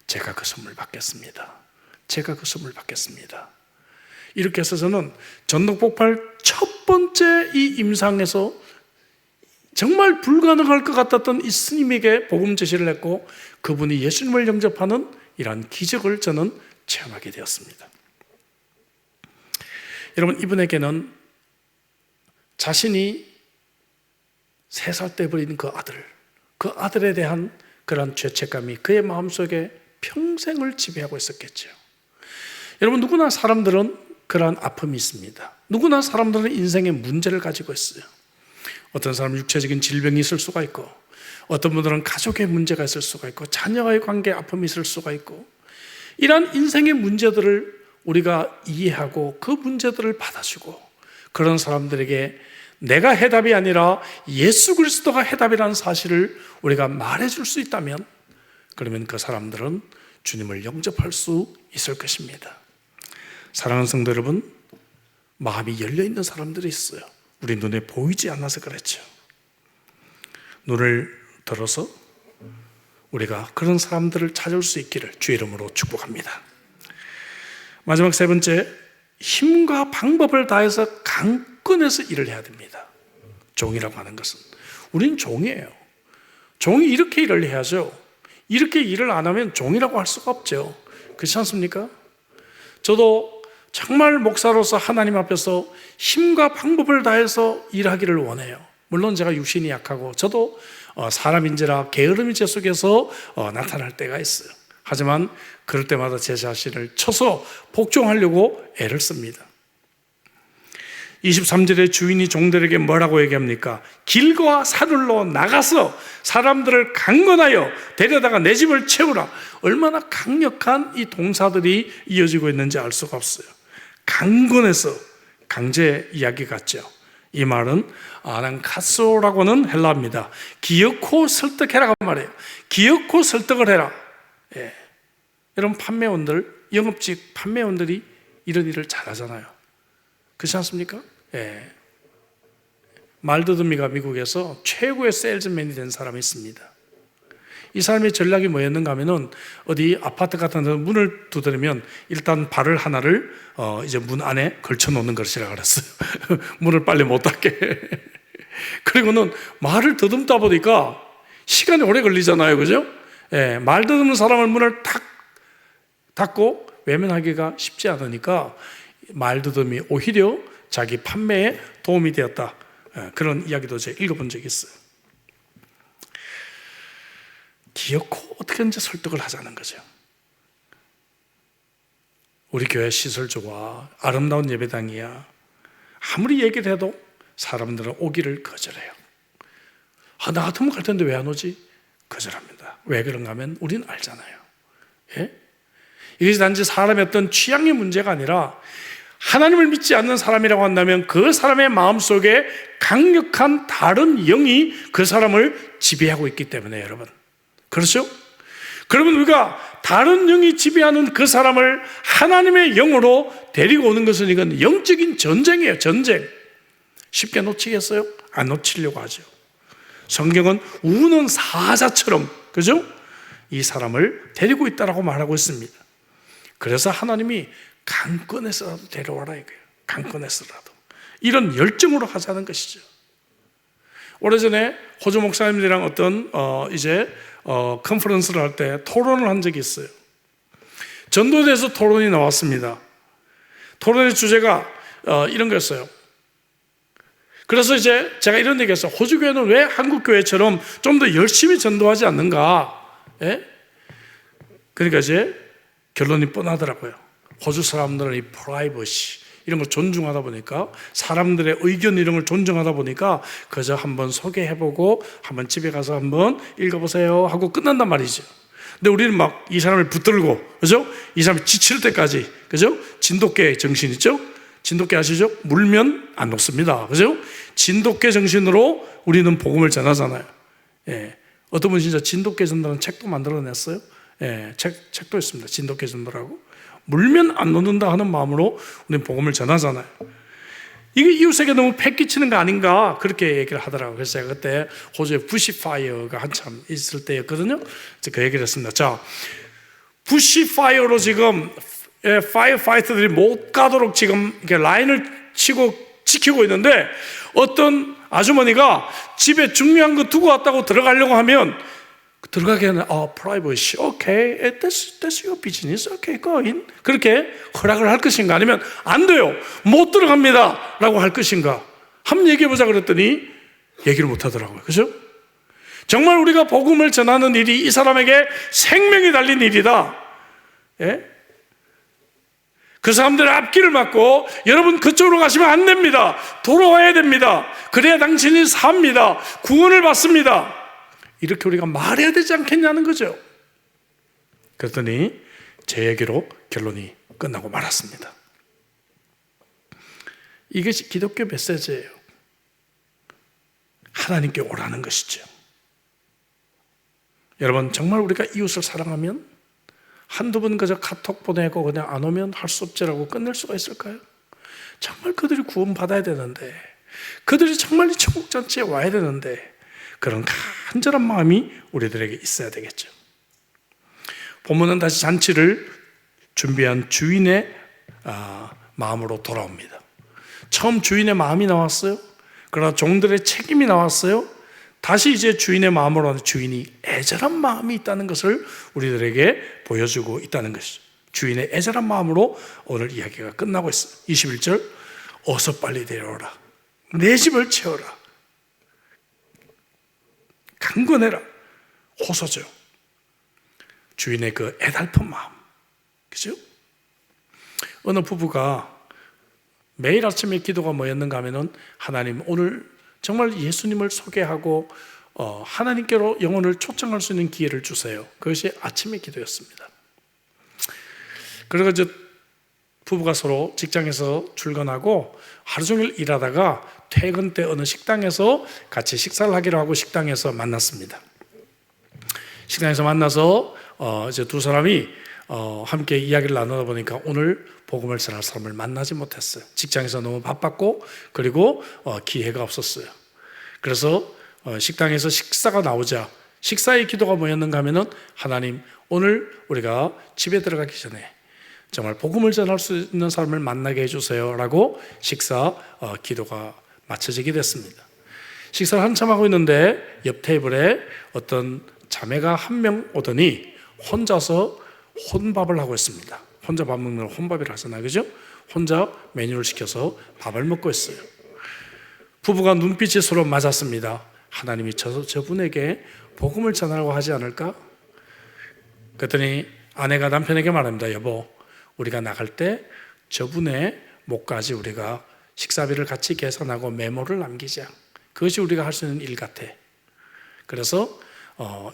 제가 그 선물 받겠습니다. 제가 그 선물 받겠습니다. 이렇게 해서 저는 전동폭발 첫 번째 이 임상에서 정말 불가능할 것 같았던 이 스님에게 복음 제시를 했고 그분이 예수님을 영접하는 이러한 기적을 저는 체험하게 되었습니다. 여러분, 이분에게는 자신이 3살 때 버린 그 아들에 대한 그런 죄책감이 그의 마음속에 평생을 지배하고 있었겠죠. 여러분, 누구나 사람들은 그러한 아픔이 있습니다. 누구나 사람들은 인생의 문제를 가지고 있어요. 어떤 사람은 육체적인 질병이 있을 수가 있고 어떤 분들은 가족의 문제가 있을 수가 있고 자녀와의 관계에 아픔이 있을 수가 있고 이러한 인생의 문제들을 우리가 이해하고 그 문제들을 받아주고 그런 사람들에게 내가 해답이 아니라 예수 그리스도가 해답이라는 사실을 우리가 말해줄 수 있다면 그러면 그 사람들은 주님을 영접할 수 있을 것입니다. 사랑하는 성도 여러분, 마음이 열려있는 사람들이 있어요. 우리 눈에 보이지 않아서 그렇죠. 눈을 들어서 우리가 그런 사람들을 찾을 수 있기를 주의 이름으로 축복합니다. 마지막 3번째, 힘과 방법을 다해서 강건해서 일을 해야 됩니다. 종이라고 하는 것은 우린 종이에요. 종이 이렇게 일을 해야죠. 이렇게 일을 안 하면 종이라고 할 수가 없죠. 그렇지 않습니까? 저도 정말 목사로서 하나님 앞에서 힘과 방법을 다해서 일하기를 원해요. 물론 제가 육신이 약하고 저도 사람인지라 게으름이 제 속에서 나타날 때가 있어요. 하지만 그럴 때마다 제 자신을 쳐서 복종하려고 애를 씁니다. 23절에 주인이 종들에게 뭐라고 얘기합니까? 길과 산울로 나가서 사람들을 강건하여 데려다가 내 집을 채우라. 얼마나 강력한 이 동사들이 이어지고 있는지 알 수가 없어요. 강건해서 강제 이야기 같죠. 이 말은 아난카소라고는 헬라어입니다. 기어코 설득해라가 말이에요. 기어코 설득을 해라. 예. 여러분, 판매원들, 영업직 판매원들이 이런 일을 잘하잖아요. 그렇지 않습니까? 예. 말더듬이가 미국에서 최고의 세일즈맨이 된 사람이 있습니다. 이 사람의 전략이 뭐였는가 하면은 어디 아파트 같은 데 문을 두드리면 일단 발을 하나를 이제 문 안에 걸쳐 놓는 것이라 그랬어요. 문을 빨리 못 닫게. 그리고는 말을 더듬다 보니까 시간이 오래 걸리잖아요. 그죠? 예, 말 더듬는 사람을 문을 탁 닫고 외면하기가 쉽지 않으니까 말 더듬이 오히려 자기 판매에 도움이 되었다. 예, 그런 이야기도 제가 읽어본 적이 있어요. 기어코 어떻게든지 설득을 하자는 거죠. 우리 교회 시설 좋아, 아름다운 예배당이야. 아무리 얘기를 해도 사람들은 오기를 거절해요. 나 같으면 갈 텐데 왜 안 오지? 거절합니다. 왜 그런가 하면 우리는 알잖아요. 예? 이것이 단지 사람의 어떤 취향의 문제가 아니라 하나님을 믿지 않는 사람이라고 한다면 그 사람의 마음속에 강력한 다른 영이 그 사람을 지배하고 있기 때문에, 여러분. 그렇죠? 그러면 우리가 다른 영이 지배하는 그 사람을 하나님의 영으로 데리고 오는 것은 이건 영적인 전쟁이에요. 전쟁. 쉽게 놓치겠어요? 안 놓치려고 하죠. 성경은 우는 사자처럼, 그죠? 이 사람을 데리고 있다라고 말하고 있습니다. 그래서 하나님이 강권해서라도 데려와라 이거예요. 강권해서라도. 이런 열정으로 하자는 것이죠. 오래전에 호주 목사님들이랑 어떤 컨퍼런스를 할 때 토론을 한 적이 있어요. 전도에 대해서 토론이 나왔습니다. 토론의 주제가 이런 거였어요. 그래서 이제 제가 이런 얘기했어요. 호주 교회는 왜 한국 교회처럼 좀 더 열심히 전도하지 않는가? 예? 그러니까 이제 결론이 뻔하더라고요. 호주 사람들은 이 프라이버시 이런 걸 존중하다 보니까, 사람들의 의견 이런 걸 존중하다 보니까 그저 한번 소개해보고 한번 집에 가서 한번 읽어보세요 하고 끝난단 말이죠. 근데 우리는 막 이 사람을 붙들고, 그죠? 이 사람이 지칠 때까지, 그죠? 진돗개 정신 있죠? 진돗개 아시죠? 물면 안 녹습니다. 그죠? 진돗개 정신으로 우리는 복음을 전하잖아요. 예. 어떤 분이 진짜 진돗개 전도라는 책도 만들어냈어요. 예. 책도 있습니다. 진돗개 전도라고. 물면 안 녹는다 하는 마음으로 우리는 복음을 전하잖아요. 이게 이웃에게 너무 패 끼치는 거 아닌가, 그렇게 얘기를 하더라고요. 그래서 제가 그때 호주에 부시파이어가 한참 있을 때였거든요. 그 얘기를 했습니다. 자, 부시파이어로 지금 파이어파이터들이 못 가도록 지금 이렇게 라인을 치고 지키고 있는데, 어떤 아주머니가 집에 중요한 거 두고 왔다고 들어가려고 하면 들어가게 하는 프라이버시, 오케이, that's your business, 오케이, go in. 그렇게 허락을 할 것인가, 아니면 안 돼요, 못 들어갑니다 라고 할 것인가, 한번 얘기해보자 그랬더니 얘기를 못 하더라고요. 그죠? 정말 우리가 복음을 전하는 일이 이 사람에게 생명이 달린 일이다. 예? 그 사람들의 앞길을 막고, 여러분 그쪽으로 가시면 안 됩니다, 돌아와야 됩니다, 그래야 당신이 삽니다, 구원을 받습니다, 이렇게 우리가 말해야 되지 않겠냐는 거죠. 그랬더니 제 얘기로 결론이 끝나고 말았습니다. 이것이 기독교 메시지예요. 하나님께 오라는 것이죠. 여러분, 정말 우리가 이웃을 사랑하면 한두 번 그저 카톡 보내고 그냥 안 오면 할 수 없지라고 끝낼 수가 있을까요? 정말 그들이 구원받아야 되는데, 그들이 정말 이 천국잔치에 와야 되는데, 그런 간절한 마음이 우리들에게 있어야 되겠죠. 본문은 다시 잔치를 준비한 주인의 마음으로 돌아옵니다. 처음 주인의 마음이 나왔어요. 그러나 종들의 책임이 나왔어요. 다시 이제 주인의 마음으로 하는, 주인이 애절한 마음이 있다는 것을 우리들에게 보여주고 있다는 것이죠. 주인의 애절한 마음으로 오늘 이야기가 끝나고 있어요. 21절, 어서 빨리 데려오라, 내 집을 채워라, 강권해라. 호소죠. 주인의 그 애달픈 마음, 그죠? 어느 부부가 매일 아침에 기도가 뭐였는가 하면은, 하나님, 오늘 정말 예수님을 소개하고 하나님께로 영혼을 초청할 수 있는 기회를 주세요. 그것이 아침의 기도였습니다. 그래서 부부가 서로 직장에서 출근하고 하루 종일 일하다가 퇴근 때 어느 식당에서 같이 식사를 하기로 하고 식당에서 만났습니다. 식당에서 만나서 이제 두 사람이 함께 이야기를 나누다 보니까 오늘 복음을 전할 사람을 만나지 못했어요. 직장에서 너무 바빴고 그리고 기회가 없었어요. 그래서 식당에서 식사가 나오자 식사의 기도가 뭐였는가 하면은 하나님, 오늘 우리가 집에 들어가기 전에 정말 복음을 전할 수 있는 사람을 만나게 해주세요 라고 식사 기도가 마쳐지게 됐습니다. 식사를 한참 하고 있는데 옆 테이블에 어떤 자매가 한 명 오더니 혼자서 혼밥을 하고 있습니다. 혼자 밥 먹는 혼밥이라 하잖아요, 그죠? 혼자 메뉴를 시켜서 밥을 먹고 있어요. 부부가 눈빛이 서로 맞았습니다. 하나님이 저분에게 복음을 전하라고 하지 않을까? 그랬더니 아내가 남편에게 말합니다. 여보, 우리가 나갈 때 저분의 목까지 우리가 식사비를 같이 계산하고 메모를 남기자. 그것이 우리가 할 수 있는 일 같아. 그래서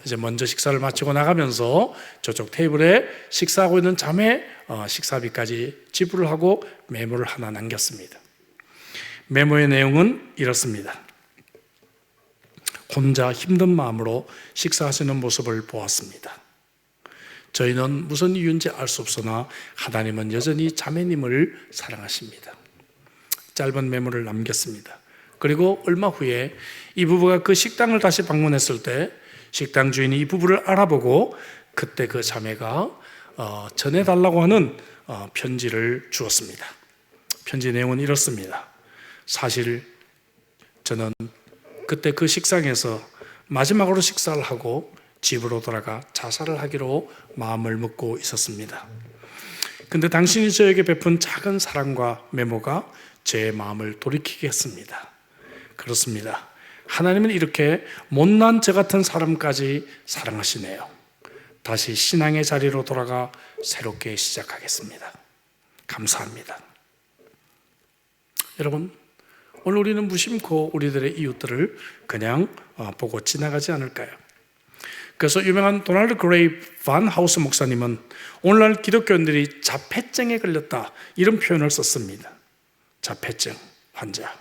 이제 먼저 식사를 마치고 나가면서 저쪽 테이블에 식사하고 있는 자매 식사비까지 지불을 하고 메모를 하나 남겼습니다. 메모의 내용은 이렇습니다. 혼자 힘든 마음으로 식사하시는 모습을 보았습니다. 저희는 무슨 이유인지 알 수 없으나 하나님은 여전히 자매님을 사랑하십니다. 짧은 메모를 남겼습니다. 그리고 얼마 후에 이 부부가 그 식당을 다시 방문했을 때 식당 주인이 이 부부를 알아보고 그때 그 자매가 전해달라고 하는 편지를 주었습니다. 편지 내용은 이렇습니다. 사실 저는 그때 그 식당에서 마지막으로 식사를 하고 집으로 돌아가 자살을 하기로 마음을 먹고 있었습니다. 근데 당신이 저에게 베푼 작은 사랑과 메모가 제 마음을 돌이키게 했습니다. 그렇습니다. 하나님은 이렇게 못난 저 같은 사람까지 사랑하시네요. 다시 신앙의 자리로 돌아가 새롭게 시작하겠습니다. 감사합니다. 여러분, 오늘 우리는 무심코 우리들의 이웃들을 그냥 보고 지나가지 않을까요? 그래서 유명한 도널드 그레이 반 하우스 목사님은 오늘날 기독교인들이 자폐증에 걸렸다 이런 표현을 썼습니다. 자폐증 환자,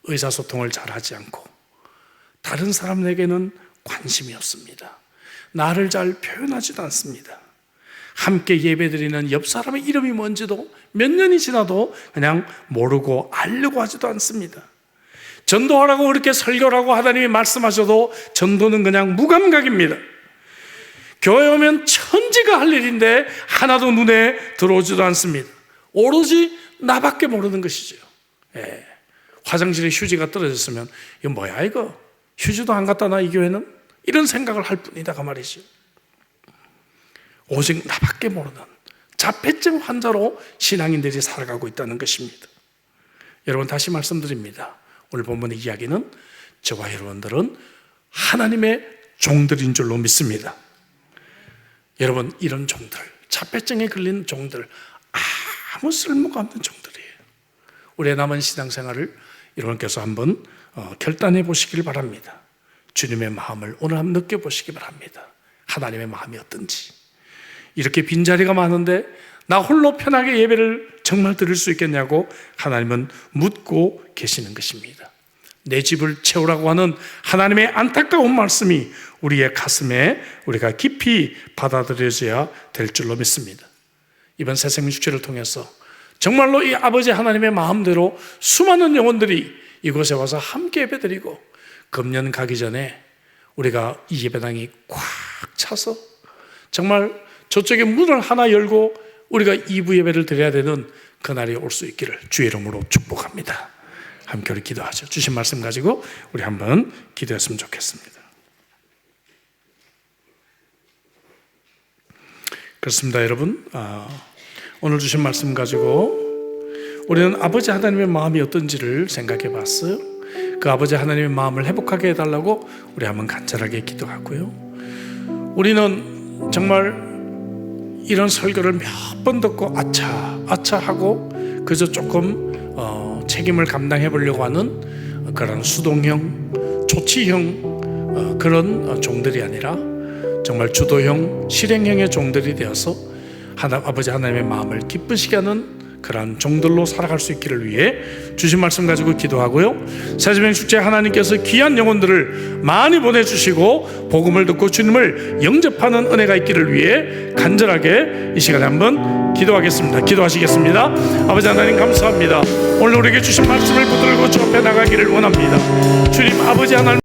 의사소통을 잘하지 않고 다른 사람에게는 관심이 없습니다. 나를 잘 표현하지도 않습니다. 함께 예배드리는 옆 사람의 이름이 뭔지도 몇 년이 지나도 그냥 모르고 알려고 하지도 않습니다. 전도하라고 그렇게 설교를 하고 하나님이 말씀하셔도 전도는 그냥 무감각입니다. 교회 오면 천지가 할 일인데 하나도 눈에 들어오지도 않습니다. 오로지 나밖에 모르는 것이죠. 화장실에 휴지가 떨어졌으면 이거 뭐야 이거? 휴지도 안 갖다 놔 이 교회는? 이런 생각을 할 뿐이다가 말이죠. 오직 나밖에 모르는 자폐증 환자로 신앙인들이 살아가고 있다는 것입니다. 여러분, 다시 말씀드립니다. 오늘 본문의 이야기는 저와 여러분들은 하나님의 종들인 줄로 믿습니다. 여러분, 이런 종들, 자폐증에 걸린 종들, 아무 쓸모가 없는 종들이에요. 우리의 남은 신앙생활을 여러분께서 한번 결단해 보시길 바랍니다. 주님의 마음을 오늘 한번 느껴보시기 바랍니다. 하나님의 마음이 어떤지. 이렇게 빈자리가 많은데 나 홀로 편하게 예배를 정말 드릴 수 있겠냐고 하나님은 묻고 계시는 것입니다. 내 집을 채우라고 하는 하나님의 안타까운 말씀이 우리의 가슴에 우리가 깊이 받아들여져야 될 줄로 믿습니다. 이번 새생명 축제를 통해서 정말로 이 아버지 하나님의 마음대로 수많은 영혼들이 이곳에 와서 함께 예배드리고 금년 가기 전에 우리가 이 예배당이 꽉 차서 정말 저쪽에 문을 하나 열고 우리가 2부 예배를 드려야 되는 그날이 올 수 있기를 주의 이름으로 축복합니다. 함께 우리 기도하죠. 주신 말씀 가지고 우리 한번 기도했으면 좋겠습니다. 그렇습니다, 여러분. 오늘 주신 말씀 가지고 우리는 아버지 하나님의 마음이 어떤지를 생각해 봤어요. 그 아버지 하나님의 마음을 회복하게 해달라고 우리 한번 간절하게 기도하고요. 우리는 정말 이런 설교를 몇 번 듣고 아차 하고 그저 조금 책임을 감당해 보려고 하는 그런 수동형, 조치형 그런 종들이 아니라 정말 주도형, 실행형의 종들이 되어서 아버지 하나님의 마음을 기쁘시게 하는 그러한 종들로 살아갈 수 있기를 위해 주신 말씀 가지고 기도하고요. 새지명 축제 하나님께서 귀한 영혼들을 많이 보내주시고 복음을 듣고 주님을 영접하는 은혜가 있기를 위해 간절하게 이 시간에 한번 기도하겠습니다. 기도하시겠습니다. 아버지 하나님 감사합니다. 오늘 우리에게 주신 말씀을 붙들고 주 앞에 나가기를 원합니다. 주님 아버지 하나님